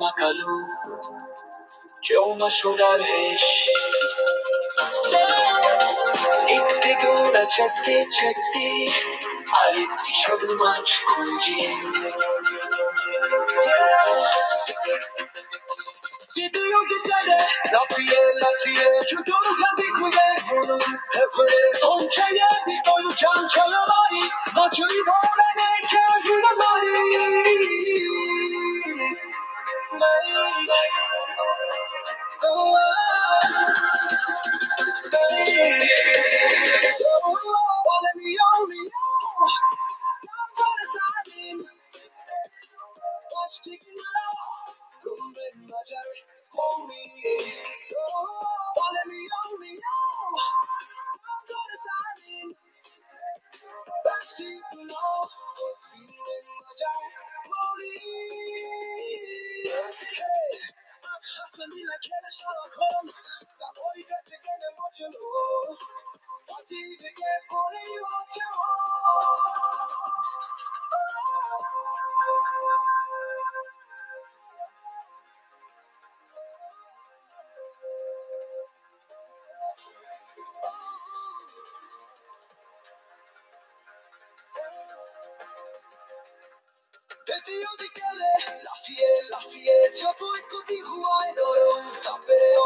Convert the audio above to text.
Makalu, Joma Sudarhesh, Iktigura Chatti Chatti, Ali Shadumach Kunji. Did you get that? Lafayette, you don't have the good on Chaya, the old Chan Chalamari, naturally born and they can't do the Lafayette, yo voy contigo a oro, tapeo,